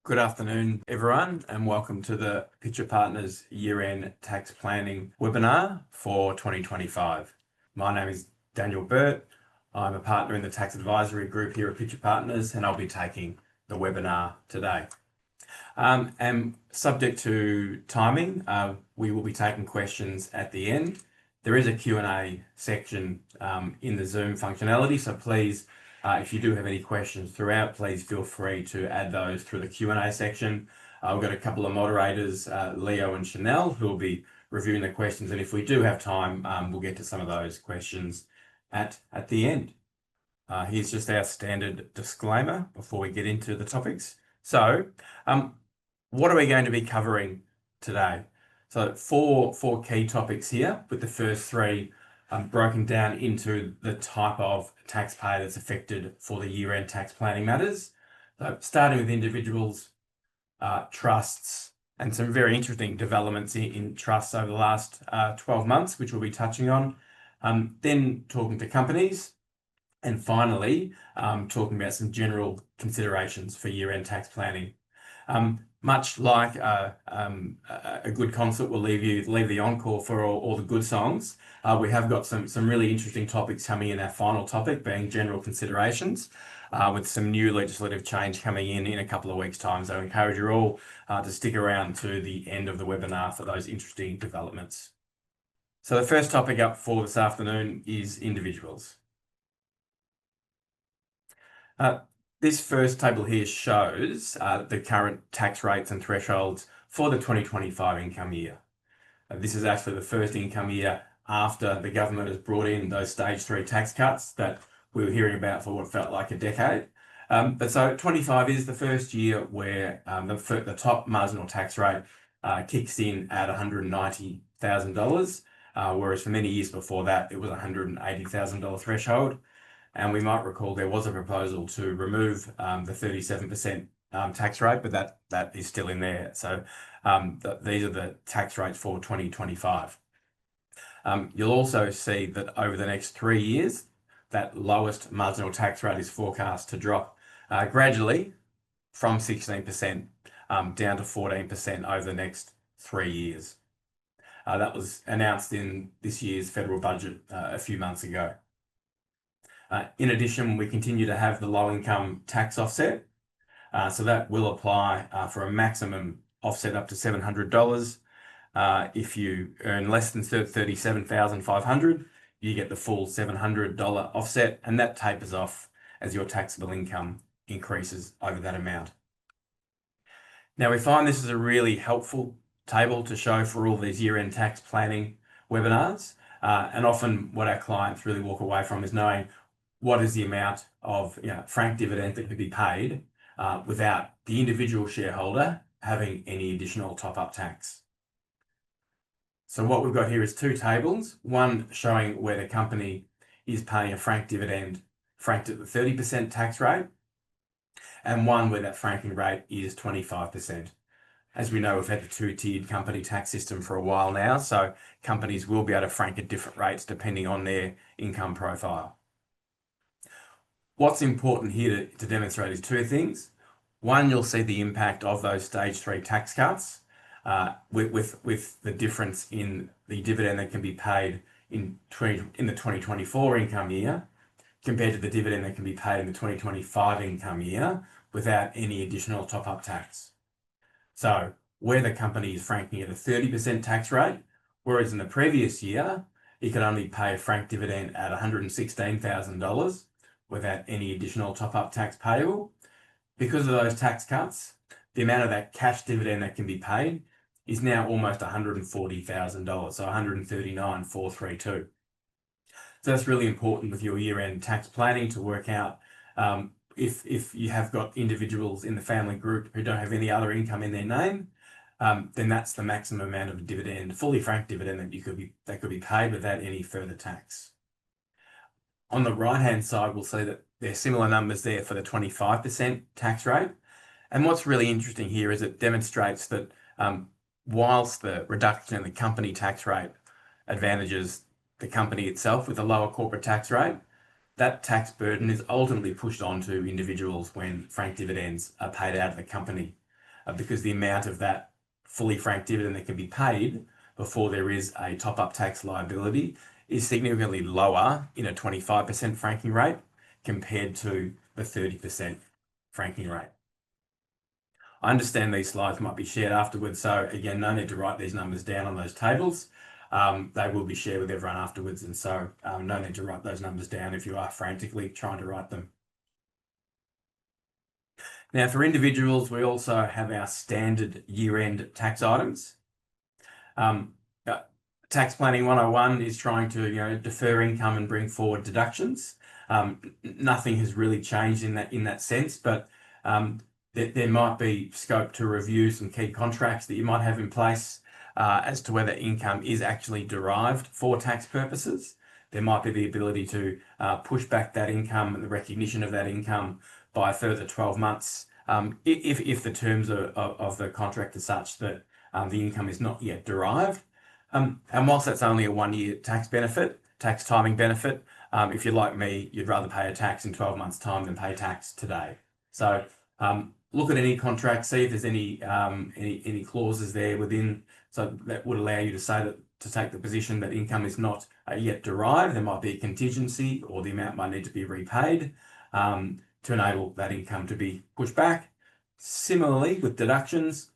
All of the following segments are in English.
Good afternoon, everyone, and welcome to the Pitcher Partners Year-End Tax Planning webinar for 2025. My name is Daniel Burt. I'm a partner in the tax advisory group here at Pitcher Partners, and I'll be taking the webinar today. And subject to timing, we will be taking questions at the end. There is a Q&A section in the Zoom functionality, so please, if you do have any questions throughout, please feel free to add those through the Q&A section. We've got a couple of moderators, Leo and Chanel, who will be reviewing the questions, and if we do have time, we'll get to some of those questions at the end. Here's just our standard disclaimer before we get into the topics. So, what are we going to be covering today? So four key topics here, with the first three broken down into the type of taxpayer that's affected for the year-end tax planning matters. So starting with individuals, trusts, and some very interesting developments in trusts over the last 12 months, which we'll be touching on. Then talking to companies, and finally talking about some general considerations for year-end tax planning. Much like a good concert will leave the encore for all the good songs, we have got some really interesting topics coming in. Our final topic being general considerations, with some new legislative change coming in a couple of weeks' time. So I encourage you all to stick around to the end of the webinar for those interesting developments. So the first topic up for this afternoon is individuals. This first table here shows the current tax rates and thresholds for the 2025 income year. This is actually the first income year after the government has brought in those stage 3 tax cuts that we were hearing about for what felt like a decade. But so 25 is the first year where the top marginal tax rate kicks in at $190,000, whereas for many years before that it was $180,000 threshold. And we might recall there was a proposal to remove the 37% tax rate, but that is still in there. So these are the tax rates for 2025. You'll also see that over the next 3 years, that lowest marginal tax rate is forecast to drop gradually from 16% down to 14% over the next 3 years. That was announced in this year's federal budget a few months ago. In addition, we continue to have the low income tax offset. So that will apply for a maximum offset up to $700. If you earn less than $37,500, you get the full $700 offset, and that tapers off as your taxable income increases over that amount. Now, we find this is a really helpful table to show for all these year-end tax planning webinars. And often what our clients really walk away from is knowing what is the amount of franked dividend that could be paid without the individual shareholder having any additional top-up tax. So what we've got here is two tables, one showing where the company is paying a franked dividend franked at the 30% tax rate, and one where that franking rate is 25%. As we know, we've had the two-tiered company tax system for a while now, so companies will be able to frank at different rates depending on their income profile. What's important here to demonstrate is two things. One, you'll see the impact of those stage 3 tax cuts with the difference in the dividend that can be paid in the 2024 income year compared to the dividend that can be paid in the 2025 income year without any additional top-up tax. So where the company is franking at a 30% tax rate, whereas in the previous year, you could only pay a franked dividend at $116,000 without any additional top-up tax payable. Because of those tax cuts, the amount of that cash dividend that can be paid is now almost $140,000, so $139,432. So that's really important with your year-end tax planning to work out if you have got individuals in the family group who don't have any other income in their name, then that's the maximum amount of dividend, fully franked dividend that could be paid without any further tax. On the right-hand side, we'll see that there's similar numbers there for the 25% tax rate. And what's really interesting here is it demonstrates that whilst the reduction in the company tax rate advantages the company itself with a lower corporate tax rate, that tax burden is ultimately pushed onto individuals when franked dividends are paid out of the company. because the amount of that fully franked dividend that can be paid before there is a top-up tax liability is significantly lower in a 25% franking rate compared to the 30% franking rate. I understand these slides might be shared afterwards, so again, no need to write these numbers down on those tables. They will be shared with everyone afterwards, and so no need to write those numbers down if you are frantically trying to write them. Now, for individuals, we also have our standard year-end tax items. Tax Planning 101 is trying to defer income and bring forward deductions. Nothing has really changed in that sense, but there might be scope to review some key contracts that you might have in place as to whether income is actually derived for tax purposes. There might be the ability to push back that income and the recognition of that income by a further 12 months if the terms of the contract are such that the income is not yet derived. And whilst that's only a 1-year tax timing benefit, if you're like me, you'd rather pay a tax in 12 months' time than pay tax today. So look at any contract, see if there's any clauses there within, so that would allow you to say that to take the position that income is not yet derived. There might be a contingency, or the amount might need to be repaid to enable that income to be pushed back. Similarly, with deductions,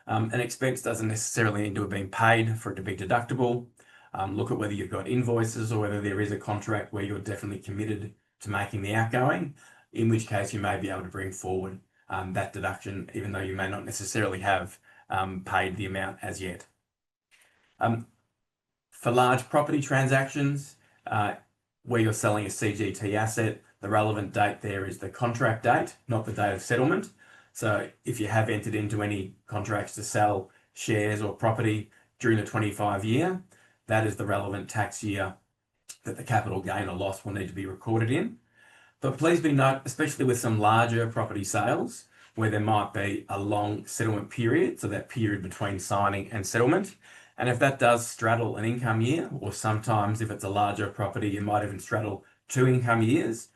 an expense doesn't necessarily need to have been paid for it to be deductible. Look at whether you've got invoices or whether there is a contract where you're definitely committed to making the outgoing, in which case you may be able to bring forward that deduction, even though you may not necessarily have paid the amount as yet. For large property transactions, where you're selling a CGT asset, the relevant date there is the contract date, not the date of settlement. So if you have entered into any contracts to sell shares or property during the 25 year, that is the relevant tax year that the capital gain or loss will need to be recorded in. But please be note, especially with some larger property sales, where there might be a long settlement period, so that period between signing and settlement. And if that does straddle an income year, or sometimes if it's a larger property, you might even straddle 2 income years,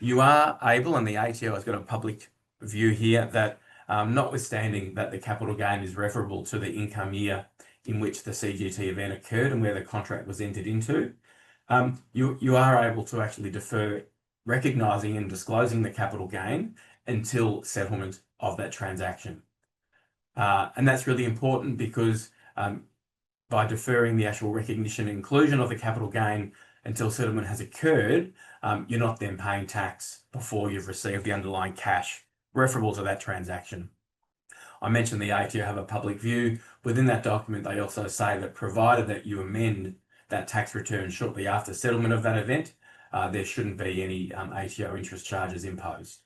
you are able, and the ATO has got a public view here, that notwithstanding that the capital gain is referable to the income year in which the CGT event occurred and where the contract was entered into, you are able to actually defer recognising and disclosing the capital gain until settlement of that transaction. And that's really important because by deferring the actual recognition and inclusion of the capital gain until settlement has occurred, you're not then paying tax before you've received the underlying cash referable to that transaction. I mentioned the ATO have a public view. Within that document, they also say that provided that you amend that tax return shortly after settlement of that event, there shouldn't be any ATO interest charges imposed.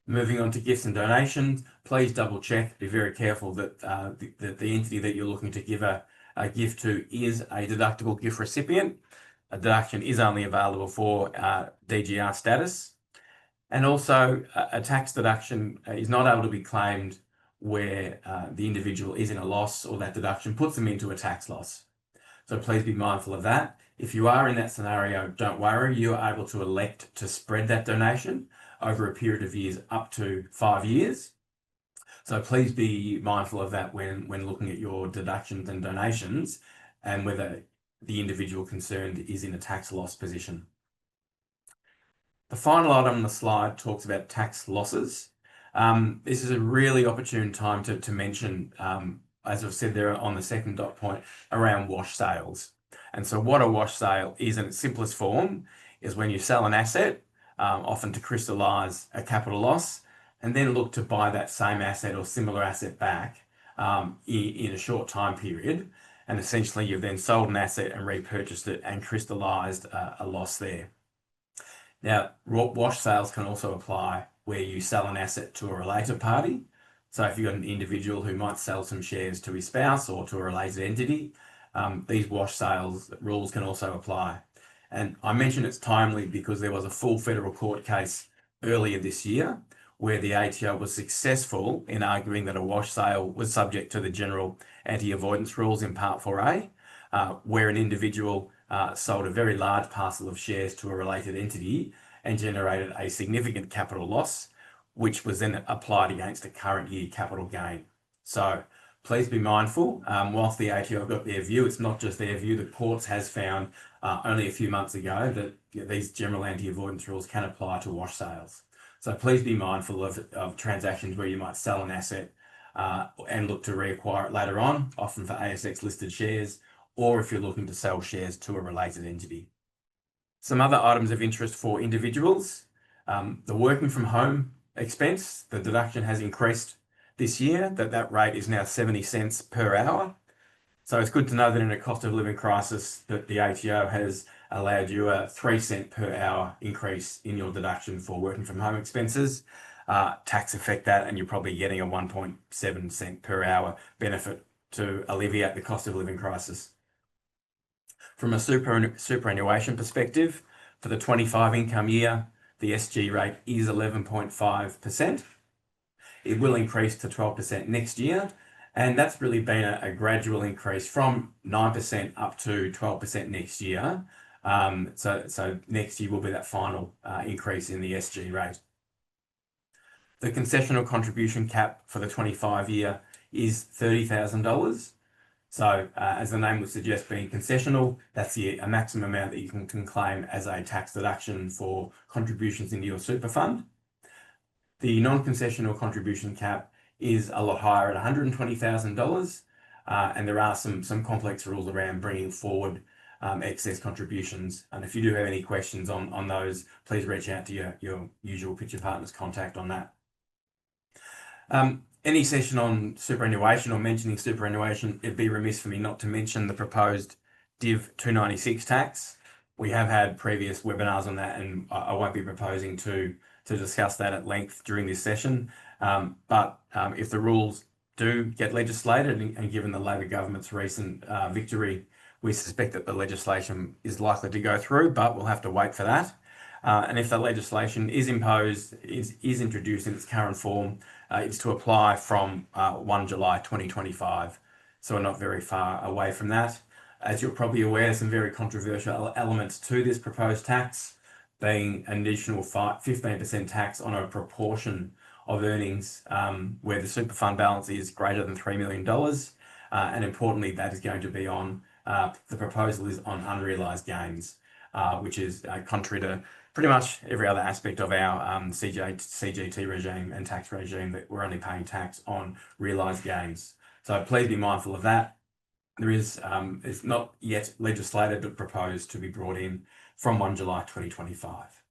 Moving on to gifts and donations, please double check, be very careful that the entity that you're looking to give a gift to is a deductible gift recipient. A deduction is only available for DGR status. And also a tax deduction is not able to be claimed where the individual is in a loss or that deduction puts them into a tax loss. So please be mindful of that. If you are in that scenario, don't worry, you are able to elect to spread that donation over a period of years up to 5 years. So please be mindful of that when looking at your deductions and donations and whether the individual concerned is in a tax loss position. The final item on the slide talks about tax losses. This is a really opportune time to mention, as I've said there on the second dot point, around wash sales. And so what a wash sale is in its simplest form is when you sell an asset, often to crystallise a capital loss, and then look to buy that same asset or similar asset back in a short time period. And essentially you've then sold an asset and repurchased it and crystallised a loss there. Now, wash sales can also apply where you sell an asset to a related party. So if you've got an individual who might sell some shares to his spouse or to a related entity, these wash sales rules can also apply. And I mention it's timely because there was a full federal court case earlier this year where the ATO was successful in arguing that a wash sale was subject to the general anti-avoidance rules in Part 4A, where an individual sold a very large parcel of shares to a related entity and generated a significant capital loss, which was then applied against the current year capital gain. So please be mindful, whilst the ATO have got their view, it's not just their view. The courts has found only a few months ago that these general anti-avoidance rules can apply to wash sales. So please be mindful of transactions where you might sell an asset and look to reacquire it later on, often for ASX listed shares, or if you're looking to sell shares to a related entity. Some other items of interest for individuals, the working from home expense, the deduction has increased this year, that rate is now 70 cents per hour. So it's good to know that in a cost of living crisis that the ATO has allowed you a 3 cent per hour increase in your deduction for working from home expenses. Tax affect that, and you're probably getting a 1.7 cent per hour benefit to alleviate the cost of living crisis. From a superannuation perspective, for the 25 income year, the SG rate is 11.5%. It will increase to 12% next year, and that's really been a gradual increase from 9% up to 12% next year. So next year will be that final increase in the SG rate. The concessional contribution cap for the 25 year is $30,000. So as the name would suggest, being concessional, that's a maximum amount that you can claim as a tax deduction for contributions into your super fund. The non-concessional contribution cap is a lot higher at $120,000, and there are some complex rules around bringing forward excess contributions. And if you do have any questions on those, please reach out to your usual Pitcher Partners contact on that. Any session on superannuation or mentioning superannuation, it'd be remiss for me not to mention the proposed Div 296 tax. We have had previous webinars on that, and I won't be proposing to discuss that at length during this session. But if the rules do get legislated, and given the Labor government's recent victory, we suspect that the legislation is likely to go through, but we'll have to wait for that. And if the legislation is introduced in its current form, it's to apply from 1 July 2025. So we're not very far away from that. As you're probably aware, some very controversial elements to this proposed tax, being an additional 15% tax on a proportion of earnings where the super fund balance is greater than $3 million. And importantly, that is going to be on, the proposal is on unrealised gains, which is contrary to pretty much every other aspect of our CGT regime and tax regime, that we're only paying tax on realised gains. So please be mindful of that. There is, it's not yet legislated, but proposed to be brought in from 1 July 2025.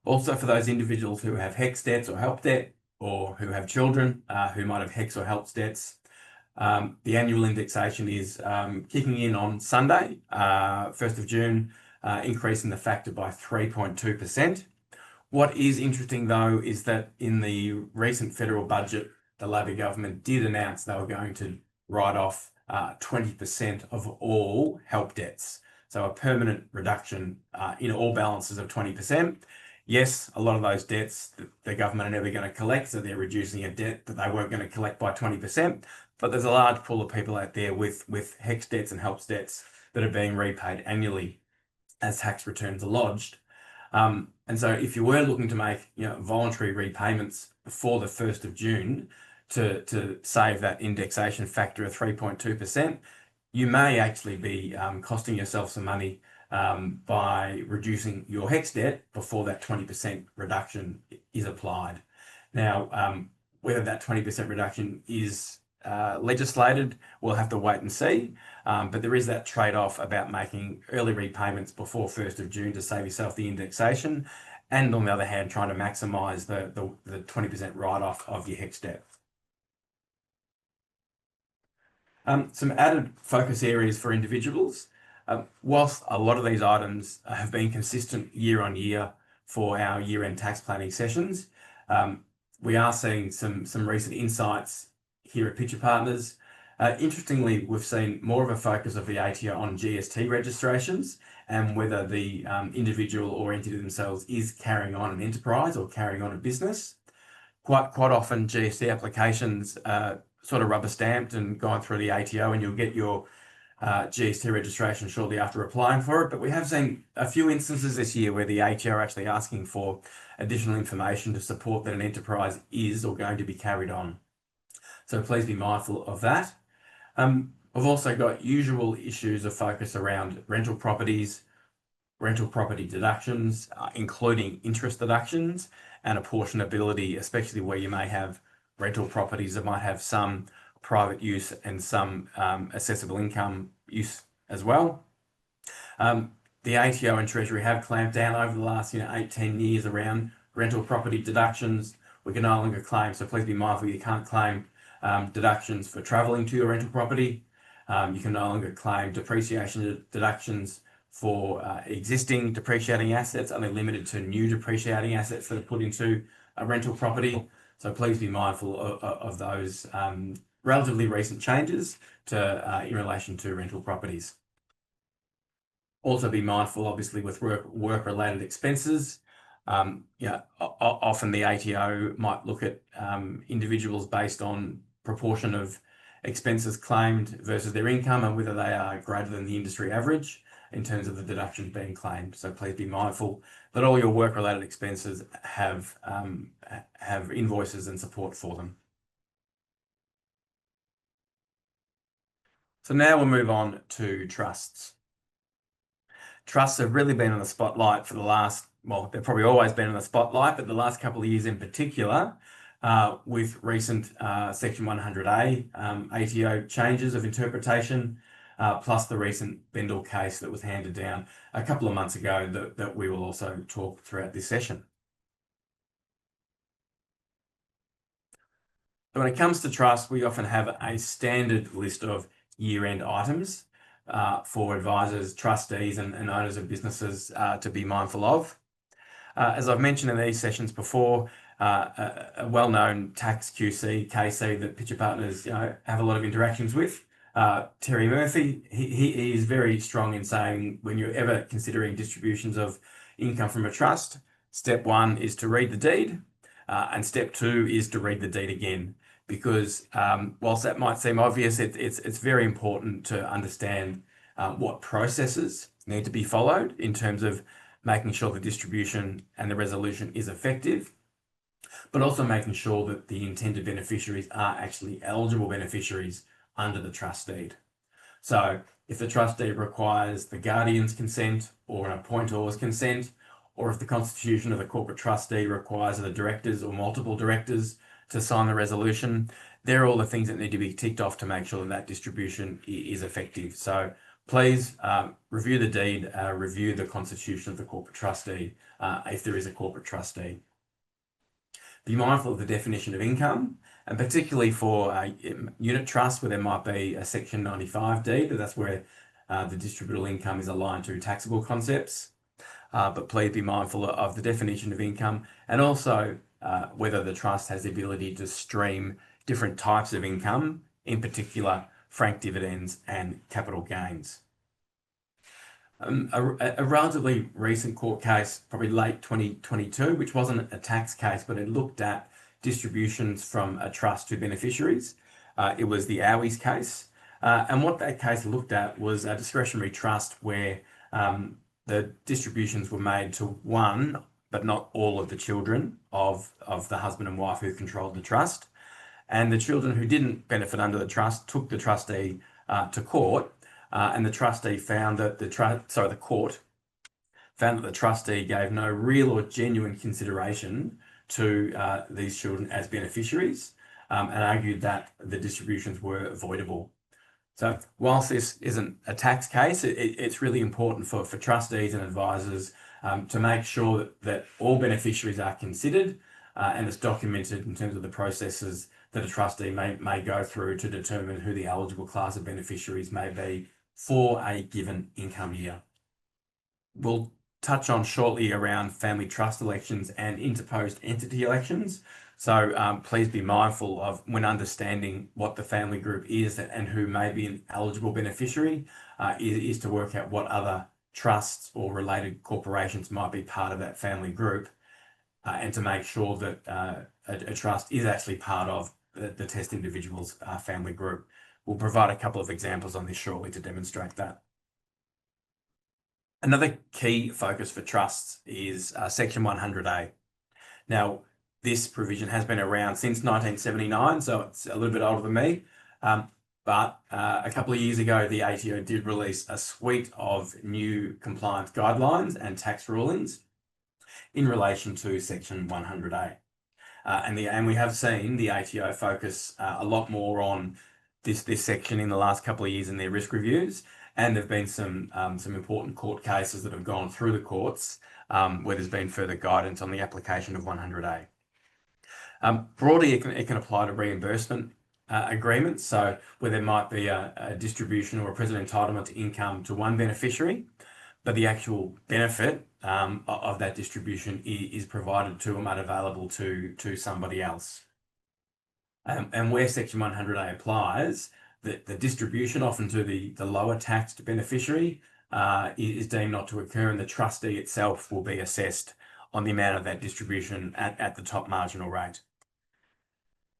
Also, for those individuals who have HECS debts or HELP debt, or who have children who might have HECS or HELP debts, the annual indexation is kicking in on Sunday, 1st of June, increasing the factor by 3.2%. What is interesting though is that in the recent federal budget, the Labor government did announce they were going to write off 20% of all HELP debts. So a permanent reduction in all balances of 20%. Yes, a lot of those debts the government are never going to collect, so they're reducing a debt that they weren't going to collect by 20%. But there's a large pool of people out there with HECS debts and HELP debts that are being repaid annually as tax returns are lodged. And so if you were looking to make voluntary repayments before the 1st of June to save that indexation factor of 3.2%, you may actually be costing yourself some money by reducing your HECS debt before that 20% reduction is applied. Now, whether that 20% reduction is legislated, we'll have to wait and see. But there is that trade-off about making early repayments before 1st of June to save yourself the indexation, and on the other hand, trying to maximise the 20% write-off of your HECS debt. Some added focus areas for individuals. Whilst a lot of these items have been consistent year on year for our year-end tax planning sessions, we are seeing some recent insights here at Pitcher Partners. Interestingly, we've seen more of a focus of the ATO on GST registrations and whether the individual or entity themselves is carrying on an enterprise or carrying on a business. Quite often GST applications sort of rubber stamped and gone through the ATO, and you'll get your GST registration shortly after applying for it, but we have seen a few instances this year where the ATO are actually asking for additional information to support that an enterprise is or going to be carried on. So please be mindful of that. We've also got usual issues of focus around rental properties, rental property deductions, including interest deductions, and apportionability, especially where you may have rental properties that might have some private use and some accessible income use as well. The ATO and Treasury have clamped down over the last 8-10 years around rental property deductions. We can no longer claim, so please be mindful you can't claim deductions for travelling to your rental property. You can no longer claim depreciation deductions for existing depreciating assets, only limited to new depreciating assets that are put into a rental property. So please be mindful of those relatively recent changes in relation to rental properties. Also be mindful, obviously, with work-related expenses. Often the ATO might look at individuals based on proportion of expenses claimed versus their income and whether they are greater than the industry average in terms of the deductions being claimed. So please be mindful that all your work-related expenses have invoices and support for them. So now we'll move on to trusts. Trusts have really been in the spotlight for the last, well, they've probably always been in the spotlight, but the last couple of years in particular, with recent Section 100A ATO changes of interpretation, plus the recent Bendel case that was handed down a couple of months ago that we will also talk throughout this session. So when it comes to trust, we often have a standard list of year-end items for advisors, trustees, and owners of businesses to be mindful of. As I've mentioned in these sessions before, a well-known tax QC, KC that Pitcher Partners have a lot of interactions with, Terry Murphy, he is very strong in saying when you're ever considering distributions of income from a trust, step one is to read the deed, and step two is to read the deed again. Because whilst that might seem obvious, it's very important to understand what processes need to be followed in terms of making sure the distribution and the resolution is effective, but also making sure that the intended beneficiaries are actually eligible beneficiaries under the trust deed. So if the trust deed requires the guardian's consent or an appointor's consent, or if the constitution of the corporate trustee requires the directors or multiple directors to sign the resolution, they're all the things that need to be ticked off to make sure that that distribution is effective. So please review the deed, review the constitution of the corporate trustee if there is a corporate trustee. Be mindful of the definition of income, and particularly for unit trusts where there might be a Section 95 deed, that's where the distributable income is aligned to taxable concepts. But please be mindful of the definition of income and also whether the trust has the ability to stream different types of income, in particular franked dividends and capital gains. A relatively recent court case, probably late 2022, which wasn't a tax case, but it looked at distributions from a trust to beneficiaries. It was the Owies case. And what that case looked at was a discretionary trust where the distributions were made to one, but not all of the children of the husband and wife who controlled the trust. And the children who didn't benefit under the trust took the trustee to court, and the trustee found that the court found that the trustee gave no real or genuine consideration to these children as beneficiaries, and argued that the distributions were avoidable. So whilst this isn't a tax case, it's really important for trustees and advisors to make sure that all beneficiaries are considered and it's documented in terms of the processes that a trustee may go through to determine who the eligible class of beneficiaries may be for a given income year. We'll touch on shortly around family trust elections and interposed entity elections. So please be mindful of when understanding what the family group is and who may be an eligible beneficiary is to work out what other trusts or related corporations might be part of that family group and to make sure that a trust is actually part of the test individual's family group. we'll provide a couple of examples on this shortly to demonstrate that. Another key focus for trusts is Section 100A. Now, this provision has been around since 1979, so it's a little bit older than me. But a couple of years ago, the ATO did release a suite of new compliance guidelines and tax rulings in relation to Section 100A. And we have seen the ATO focus a lot more on this section in the last couple of years in their risk reviews, and there've been some important court cases that have gone through the courts where there's been further guidance on the application of 100A. Broadly, it can apply to reimbursement agreements, so where there might be a distribution or a present entitlement to income to one beneficiary, but the actual benefit of that distribution is provided to or made available to somebody else. And where Section 100A applies, the distribution often to the lower taxed beneficiary is deemed not to occur, and the trustee itself will be assessed on the amount of that distribution at the top marginal rate.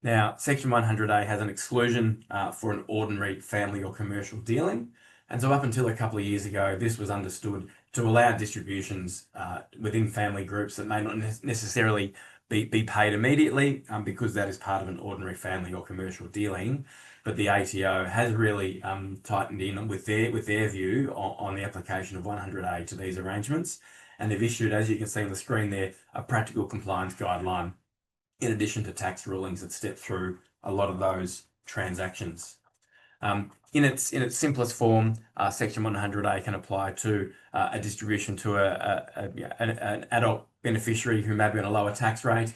Now, Section 100A has an exclusion for an ordinary family or commercial dealing. And so up until a couple of years ago, this was understood to allow distributions within family groups that may not necessarily be paid immediately because that is part of an ordinary family or commercial dealing. But the ATO has really tightened in with their view on the application of 100A to these arrangements. And they've issued, as you can see on the screen there, a practical compliance guideline in addition to tax rulings that step through a lot of those transactions. In its simplest form, Section 100A can apply to a distribution to an adult beneficiary who may be on a lower tax rate,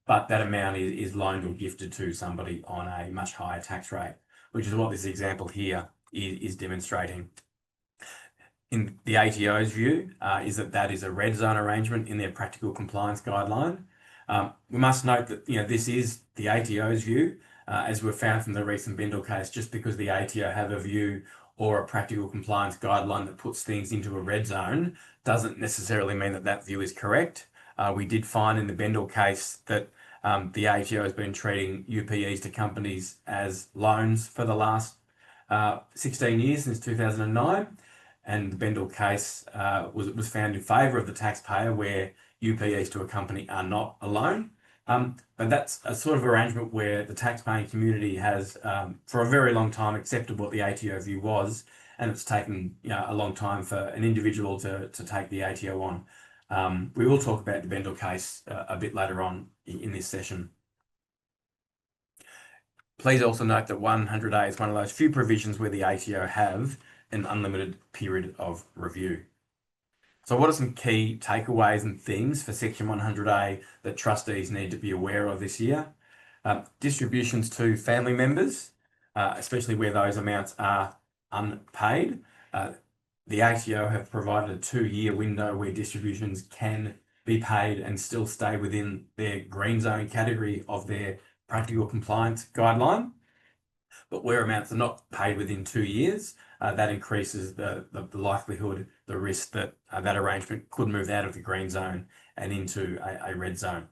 but that amount is loaned or gifted to somebody on a much higher tax rate, which is what this example here is demonstrating. In the ATO's view, is that is a red zone arrangement in their practical compliance guideline. We must note that this is the ATO's view, as we've found from the recent Bendel case. Just because the ATO have a view or a practical compliance guideline that puts things into a red zone doesn't necessarily mean that view is correct. We did find in the Bendel case that the ATO has been treating UPEs to companies as loans for the last 16 years, since 2009. And the Bendel case was found in favour of the taxpayer, where UPEs to a company are not a loan. But that's a sort of arrangement where the taxpaying community has, for a very long time, accepted what the ATO view was, and it's taken a long time for an individual to take the ATO on. We will talk about the Bendel case a bit later on in this session. Please also note that 100A is one of those few provisions where the ATO have an unlimited period of review. So what are some key takeaways and themes for Section 100A that trustees need to be aware of this year? Distributions to family members, especially where those amounts are unpaid. The ATO have provided a 2-year window where distributions can be paid and still stay within their green zone category of their practical compliance guideline. But where amounts are not paid within 2 years, that increases the likelihood, the risk that that arrangement could move out of the green zone and into a red zone.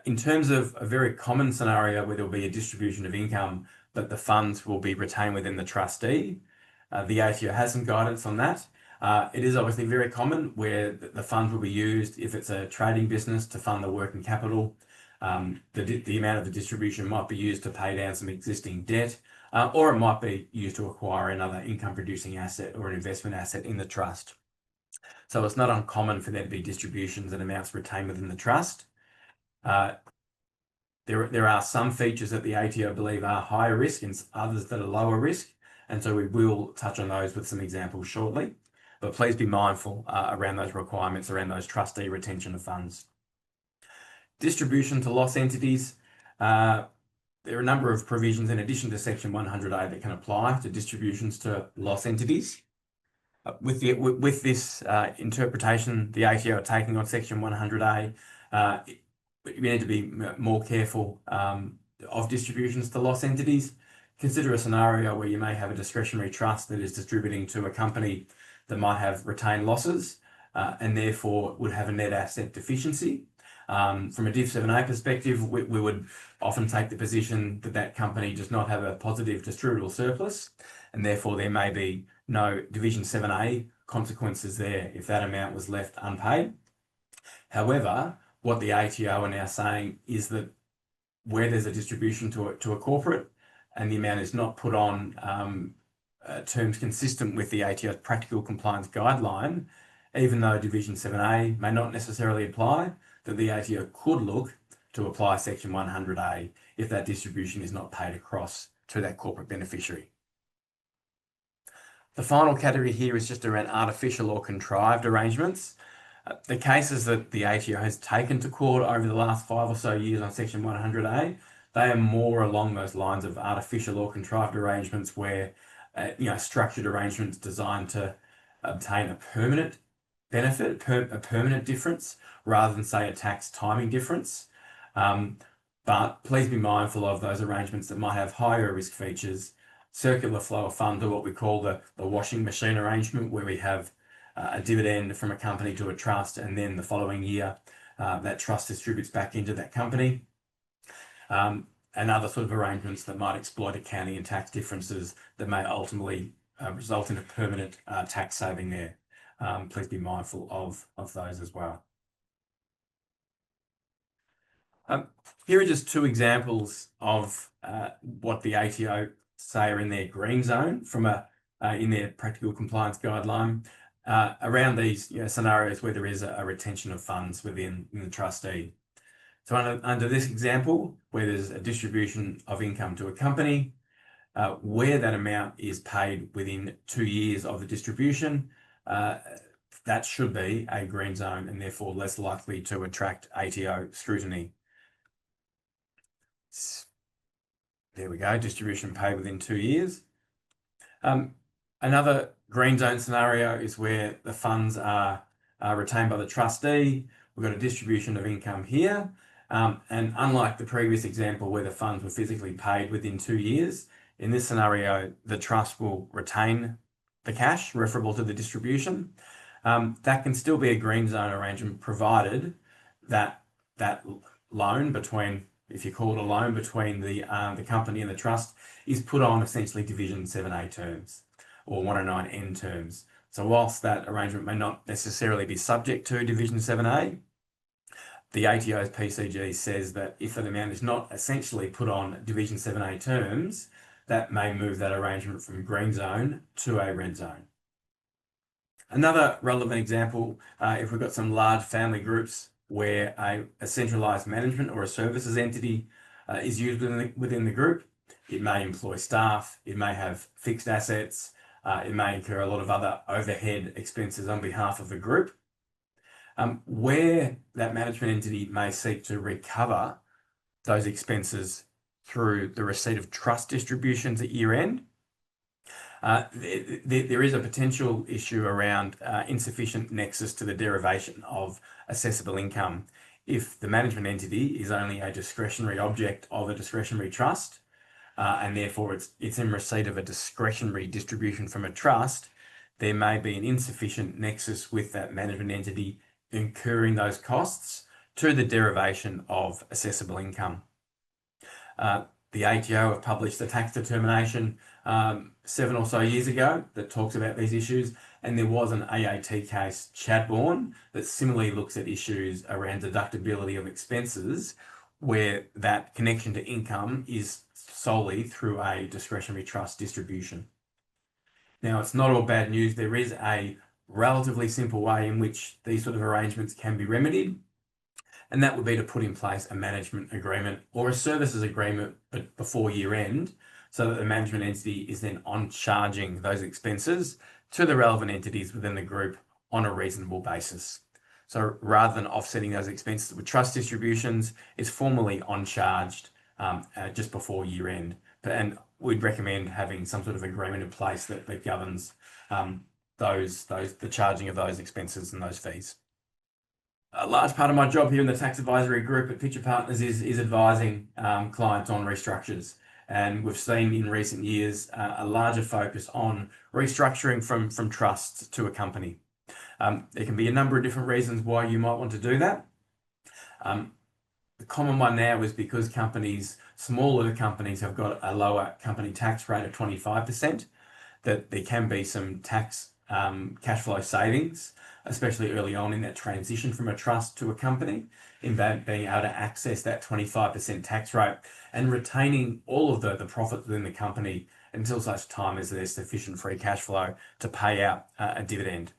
In terms of a very common scenario where there will be a distribution of income, but the funds will be retained within the trustee, the ATO has some guidance on that. It is obviously very common where the funds will be used if it's a trading business to fund the working capital. The amount of the distribution might be used to pay down some existing debt, or it might be used to acquire another income-producing asset or an investment asset in the trust. So it's not uncommon for there to be distributions and amounts retained within the trust. There are some features that the ATO believe are higher risk and others that are lower risk, and so we will touch on those with some examples shortly. But please be mindful around those requirements around those trustee retention of funds. Distribution to loss entities. There are a number of provisions in addition to Section 100A that can apply to distributions to loss entities. With this interpretation the ATO are taking on Section 100A, we need to be more careful of distributions to loss entities. Consider a scenario where you may have a discretionary trust that is distributing to a company that might have retained losses and therefore would have a net asset deficiency. From a Div 7A perspective, we would often take the position that that company does not have a positive distributable surplus, and therefore there may be no Division 7A consequences there if that amount was left unpaid. However, what the ATO are now saying is that where there's a distribution to a corporate and the amount is not put on terms consistent with the ATO's practical compliance guideline, even though Division 7A may not necessarily apply, that the ATO could look to apply Section 100A if that distribution is not paid across to that corporate beneficiary. The final category here is just around artificial or contrived arrangements. The cases that the ATO has taken to court over the last 5 or so years on Section 100A, they are more along those lines of artificial or contrived arrangements where, structured arrangements designed to obtain a permanent benefit, a permanent difference, rather than, say, a tax timing difference. But please be mindful of those arrangements that might have higher risk features. Circular flow of funds, or what we call the washing machine arrangement, where we have a dividend from a company to a trust, and then the following year that trust distributes back into that company. And other sort of arrangements that might exploit accounting and tax differences that may ultimately result in a permanent tax saving there. Please be mindful of those as well. Here are just 2 examples of what the ATO say are in their green zone from in their practical compliance guideline around these scenarios where there is a retention of funds within the trustee. So under this example, where there's a distribution of income to a company, where that amount is paid within 2 years of the distribution, that should be a green zone and therefore less likely to attract ATO scrutiny. There we go, distribution paid within 2 years. Another green zone scenario is where the funds are retained by the trustee. We've got a distribution of income here. And unlike the previous example where the funds were physically paid within 2 years, in this scenario, the trust will retain the cash referable to the distribution. That can still be a green zone arrangement provided that that loan between, if you call it a loan between the company and the trust, is put on essentially Division 7A terms or 109N terms. So whilst that arrangement may not necessarily be subject to Division 7A, the ATO's PCG says that if an amount is not essentially put on Division 7A terms, that may move that arrangement from green zone to a red zone. Another relevant example, if we've got some large family groups where a centralised management or a services entity is used within the group, it may employ staff, it may have fixed assets, it may incur a lot of other overhead expenses on behalf of the group. Where that management entity may seek to recover those expenses through the receipt of trust distributions at year end, there is a potential issue around insufficient nexus to the derivation of assessable income. If the management entity is only a discretionary object of a discretionary trust, and therefore it's in receipt of a discretionary distribution from a trust, there may be an insufficient nexus with that management entity incurring those costs to the derivation of assessable income. The ATO have published a tax determination 7 or so years ago that talks about these issues, and there was an AAT case, Chadbourne, that similarly looks at issues around deductibility of expenses where that connection to income is solely through a discretionary trust distribution. Now, it's not all bad news. There is a relatively simple way in which these sort of arrangements can be remedied, and that would be to put in place a management agreement or a services agreement before year end, so that the management entity is then on charging those expenses to the relevant entities within the group on a reasonable basis. So rather than offsetting those expenses with trust distributions, it's formally on charged just before year end. And we'd recommend having some sort of agreement in place that governs the charging of those expenses and those fees. A large part of my job here in the tax advisory group at Pitcher Partners is advising clients on restructures. And we've seen in recent years a larger focus on restructuring from trusts to a company. There can be a number of different reasons why you might want to do that. The common one now is because smaller companies have got a lower company tax rate of 25%, that there can be some tax cash flow savings, especially early on in that transition from a trust to a company, in being able to access that 25% tax rate and retaining all of the profit within the company until such time as there's sufficient free cash flow to pay out a dividend.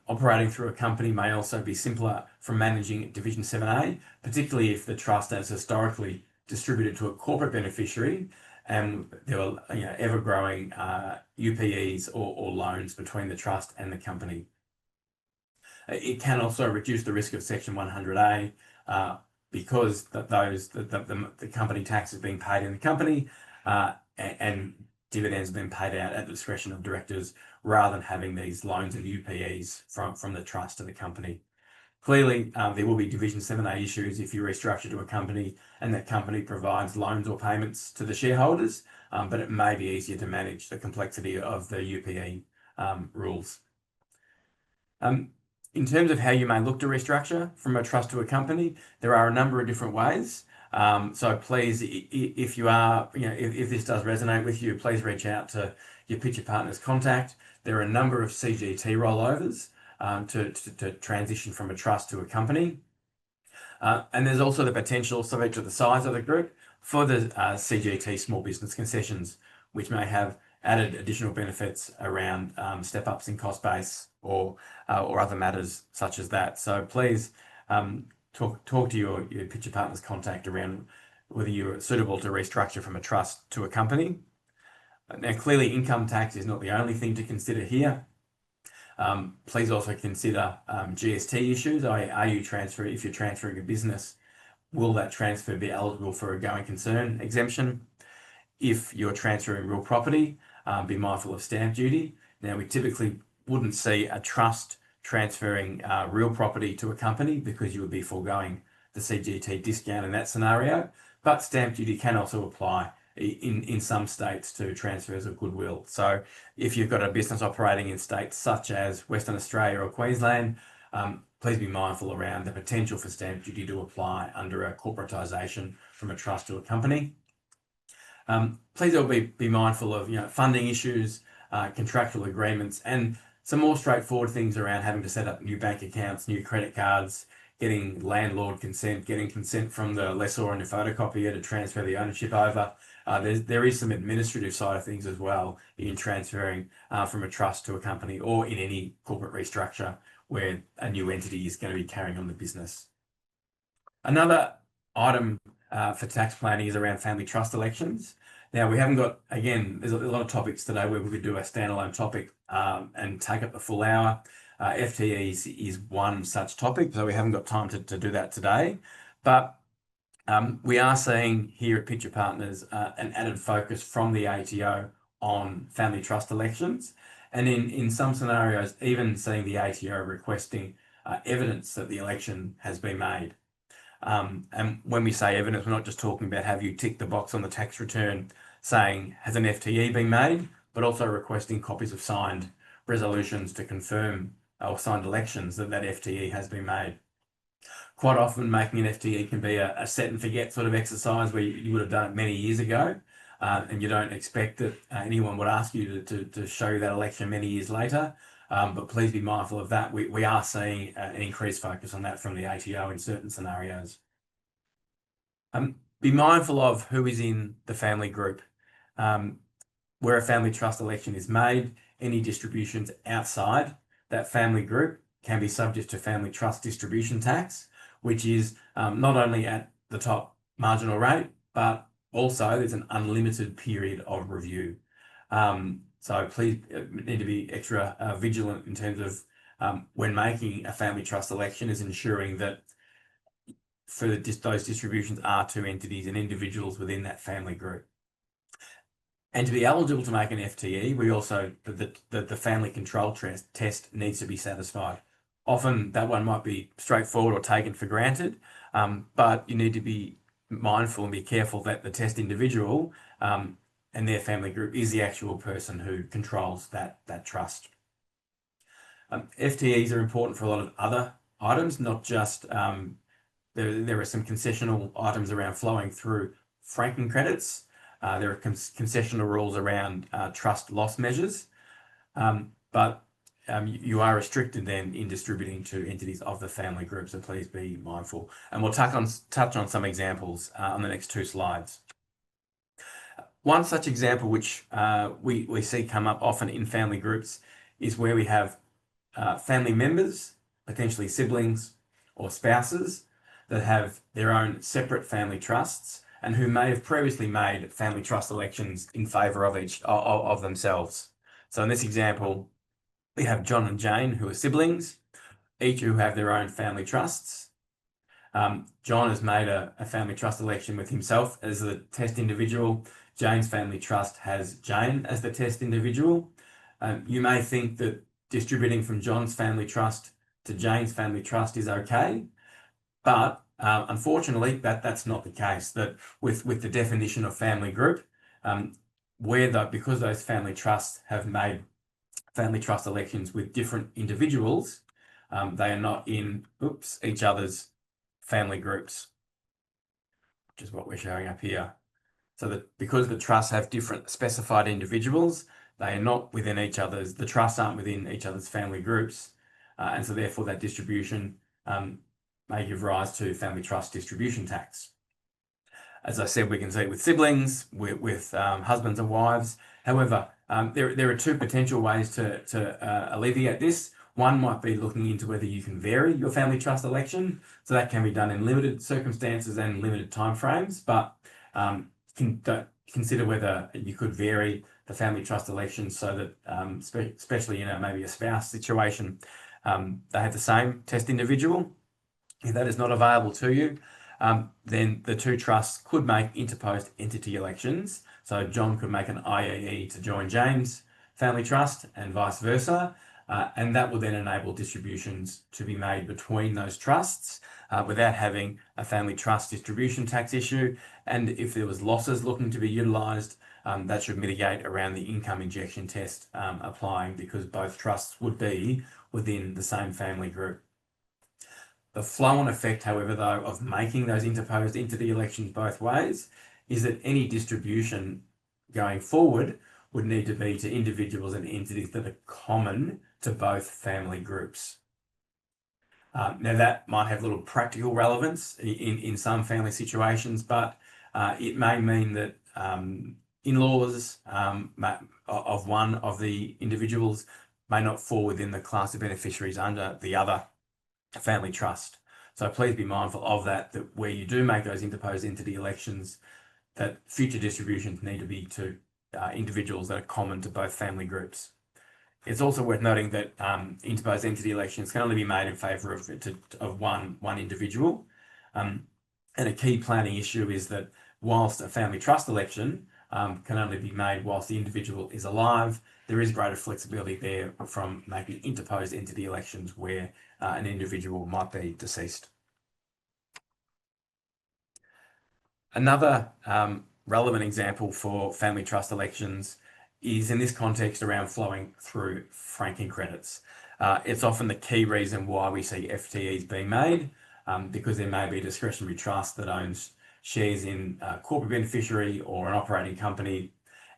Operating through a company may also be simpler from managing Division 7A, particularly if the trust has historically distributed to a corporate beneficiary and there are ever-growing UPEs or loans between the trust and the company. It can also reduce the risk of Section 100A because the company tax is being paid in the company and dividends are then paid out at the discretion of directors rather than having these loans and UPEs from the trust to the company. Clearly, there will be Division 7A issues if you restructure to a company and that company provides loans or payments to the shareholders, but it may be easier to manage the complexity of the UPE rules. In terms of how you may look to restructure from a trust to a company, there are a number of different ways. So please, if this does resonate with you, please reach out to your Pitcher Partners contact. There are a number of CGT rollovers to transition from a trust to a company. And there's also the potential, subject to the size of the group, for the CGT small business concessions, which may have added additional benefits around step-ups in cost base or other matters such as that. So please talk to your Pitcher Partners contact around whether you're suitable to restructure from a trust to a company. Now, clearly, income tax is not the only thing to consider here. Please also consider GST issues. If you're transferring a business, will that transfer be eligible for a going concern exemption? If you're transferring real property, be mindful of stamp duty. Now, we typically wouldn't see a trust transferring real property to a company because you would be foregoing the CGT discount in that scenario, but stamp duty can also apply in some states to transfers of goodwill. So if you've got a business operating in states such as Western Australia or Queensland, please be mindful around the potential for stamp duty to apply under a corporatisation from a trust to a company. Please also be mindful of funding issues, contractual agreements, and some more straightforward things around having to set up new bank accounts, new credit cards, getting landlord consent, getting consent from the lessor and the photocopier to transfer the ownership over. There is some administrative side of things as well in transferring from a trust to a company or in any corporate restructure where a new entity is going to be carrying on the business. Another item for tax planning is around family trust elections. Now, we haven't got, again, there's a lot of topics today where we could do a standalone topic and take up the full hour. FTEs is one such topic, so we haven't got time to do that today. But we are seeing here at Pitcher Partners an added focus from the ATO on family trust elections. And in some scenarios, even seeing the ATO requesting evidence that the election has been made. And when we say evidence, we're not just talking about have you ticked the box on the tax return saying has an FTE been made, but also requesting copies of signed resolutions to confirm or signed elections that FTE has been made. Quite often making an FTE can be a set and forget sort of exercise where you would have done it many years ago and you don't expect that anyone would ask you to show you that election many years later. But please be mindful of that. We are seeing an increased focus on that from the ATO in certain scenarios. Be mindful of who is in the family group. Where a family trust election is made, any distributions outside that family group can be subject to family trust distribution tax, which is not only at the top marginal rate, but also there's an unlimited period of review. So please need to be extra vigilant in terms of when making a family trust election is ensuring that for those distributions are to entities and individuals within that family group. And to be eligible to make an FTE, we also, the family control test needs to be satisfied. Often that one might be straightforward or taken for granted, but you need to be mindful and be careful that the test individual and their family group is the actual person who controls that trust. FTEs are important for a lot of other items, not just there are some concessional items around flowing through franking credits. There are concessional rules around trust loss measures, but you are restricted then in distributing to entities of the family group, so please be mindful. And we'll touch on some examples on the next 2 slides. One such example which we see come up often in family groups is where we have family members, potentially siblings or spouses, that have their own separate family trusts and who may have previously made family trust elections in favour of themselves. So in this example, we have John and Jane, who are siblings, each who have their own family trusts. John has made a family trust election with himself as the test individual. Jane's family trust has Jane as the test individual. You may think that distributing from John's family trust to Jane's family trust is okay, but unfortunately that's not the case. That with the definition of family group, because those family trusts have made family trust elections with different individuals, they are not in each other's family groups, which is what we're showing up here. So that because the trusts have different specified individuals, they are not within the trusts aren't within each other's family groups. And so therefore that distribution may give rise to family trust distribution tax. As I said, we can see it with siblings, with husbands and wives. However, there are 2 potential ways to alleviate this. One might be looking into whether you can vary your family trust election. So that can be done in limited circumstances and limited timeframes, but consider whether you could vary the family trust election so that, especially in maybe a spouse situation, they have the same test individual. If that is not available to you, then the 2 trusts could make interposed entity elections. So John could make an IEE to join Jane's family trust and vice versa. And that will then enable distributions to be made between those trusts without having a family trust distribution tax issue. And if there was losses looking to be utilised, that should mitigate around the income injection test applying, because both trusts would be within the same family group. The flow-on effect, however, though, of making those interposed entity elections both ways is that any distribution going forward would need to be to individuals and entities that are common to both family groups. Now that might have little practical relevance in some family situations, but it may mean that in-laws of one of the individuals may not fall within the class of beneficiaries under the other family trust. So please be mindful of that where you do make those interposed entity elections, that future distributions need to be to individuals that are common to both family groups. It's also worth noting that interposed entity elections can only be made in favour of one individual. And a key planning issue is that whilst a family trust election can only be made whilst the individual is alive, there is greater flexibility there from making interposed entity elections where an individual might be deceased. Another relevant example for family trust elections is in this context around flowing through franking credits. It's often the key reason why we see FTEs being made, because there may be a discretionary trust that owns shares in a corporate beneficiary or an operating company,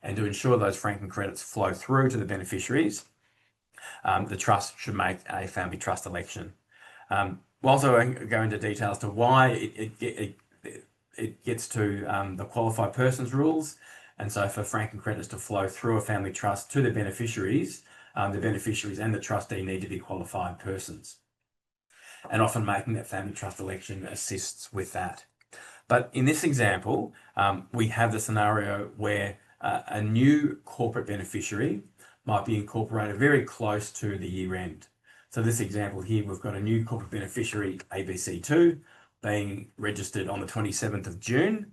and to ensure those franking credits flow through to the beneficiaries, the trust should make a family trust election. Whilst I won't go into details to why it gets to the qualified persons rules, and so for franking credits to flow through a family trust to the beneficiaries and the trustee need to be qualified persons. And often making that family trust election assists with that. But in this example, we have the scenario where a new corporate beneficiary might be incorporated very close to the year end. So this example here, we've got a new corporate beneficiary, ABC2, being registered on the 27th of June.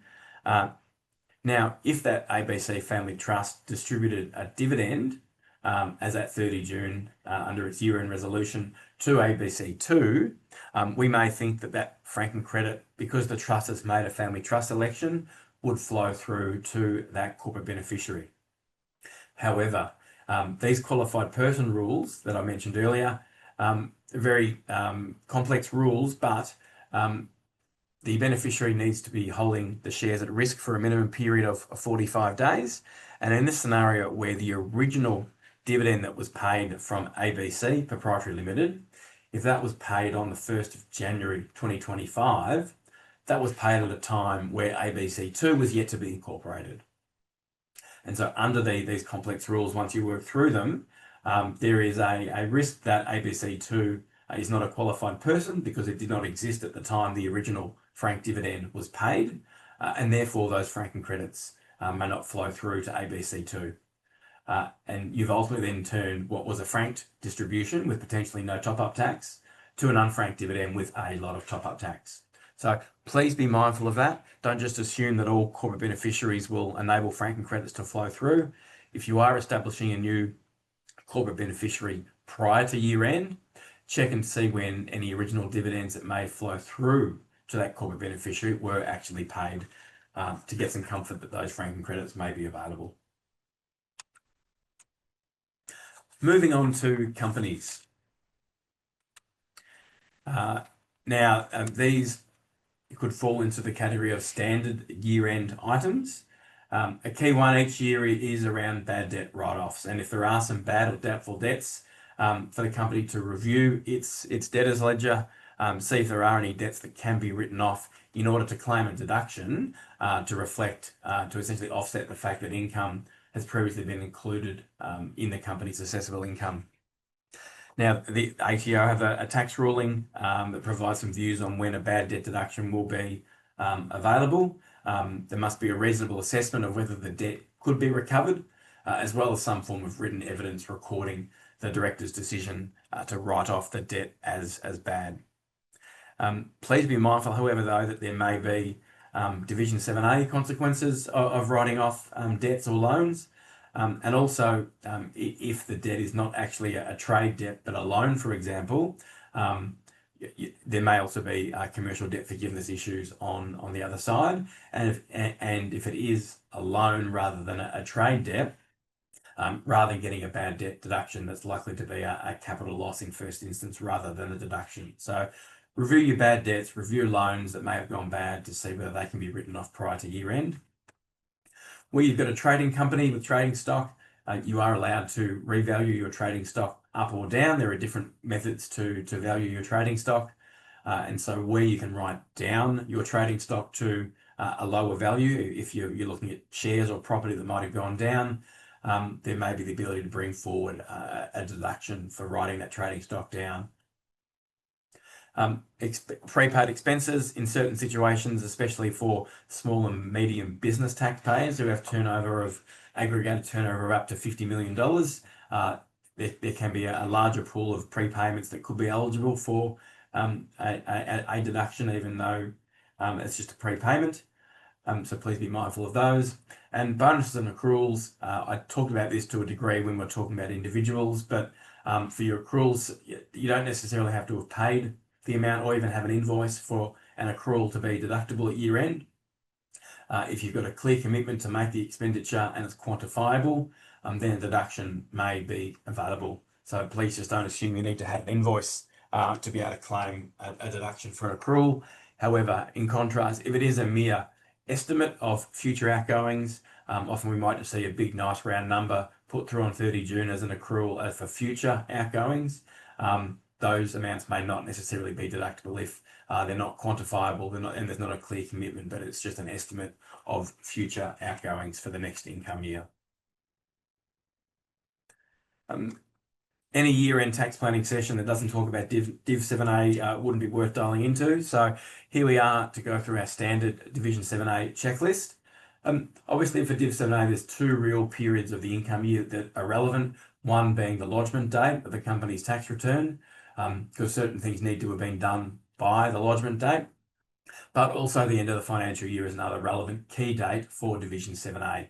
Now, if that ABC Family Trust distributed a dividend as at 30 June under its year-end resolution to ABC2, we may think that franking credit, because the trust has made a family trust election, would flow through to that corporate beneficiary. However, these qualified person rules that I mentioned earlier, very complex rules, but the beneficiary needs to be holding the shares at risk for a minimum period of 45 days. And in this scenario where the original dividend that was paid from ABC Proprietary Limited, if that was paid on the 1st of January 2025, that was paid at a time where ABC2 was yet to be incorporated. And so under these complex rules, once you work through them, there is a risk that ABC2 is not a qualified person because it did not exist at the time the original franked dividend was paid, and therefore those franking credits may not flow through to ABC2. And you've ultimately then turned what was a franked distribution with potentially no top-up tax to an unfranked dividend with a lot of top-up tax. So please be mindful of that. Don't just assume that all corporate beneficiaries will enable franking credits to flow through. If you are establishing a new corporate beneficiary prior to year end, check and see when any original dividends that may flow through to that corporate beneficiary were actually paid, to get some comfort that those franking credits may be available. Moving on to companies. Now, these could fall into the category of standard year-end items. A key one each year is around bad debt write-offs, and if there are some bad or doubtful debts, for the company to review its debtors ledger, see if there are any debts that can be written off in order to claim a deduction to reflect, to essentially offset the fact that income has previously been included in the company's assessable income. Now, the ATO have a tax ruling that provides some views on when a bad debt deduction will be available. There must be a reasonable assessment of whether the debt could be recovered, as well as some form of written evidence recording the director's decision to write off the debt as bad. Please be mindful, however, though, that there may be Division 7A consequences of writing off debts or loans. And also, if the debt is not actually a trade debt but a loan, for example, there may also be commercial debt forgiveness issues on the other side. And if it is a loan rather than a trade debt, rather than getting a bad debt deduction, that's likely to be a capital loss in first instance rather than a deduction. So review your bad debts, review loans that may have gone bad to see whether they can be written off prior to year end. Where you've got a trading company with trading stock, you are allowed to revalue your trading stock up or down. There are different methods to value your trading stock. And so where you can write down your trading stock to a lower value, if you're looking at shares or property that might have gone down, there may be the ability to bring forward a deduction for writing that trading stock down. Prepaid expenses in certain situations, especially for small and medium business taxpayers who have turnover of aggregated turnover of up to $50 million. There can be a larger pool of prepayments that could be eligible for a deduction, even though it's just a prepayment. So please be mindful of those. And bonuses and accruals, I talked about this to a degree when we're talking about individuals, but for your accruals, you don't necessarily have to have paid the amount or even have an invoice for an accrual to be deductible at year end. If you've got a clear commitment to make the expenditure and it's quantifiable, then a deduction may be available. So please just don't assume you need to have an invoice to be able to claim a deduction for an accrual. However, in contrast, if it is a mere estimate of future outgoings, often we might just see a big, nice round number put through on 30 June as an accrual for future outgoings. Those amounts may not necessarily be deductible if they're not quantifiable, and there's not a clear commitment, but it's just an estimate of future outgoings for the next income year. Any year-end tax planning session that doesn't talk about Div 7A wouldn't be worth dialing into. So here we are to go through our standard Division 7A checklist. Obviously for Div 7A, there's two real periods of the income year that are relevant, one being the lodgement date of the company's tax return, because certain things need to have been done by the lodgement date, but also the end of the financial year is another relevant key date for Division 7A.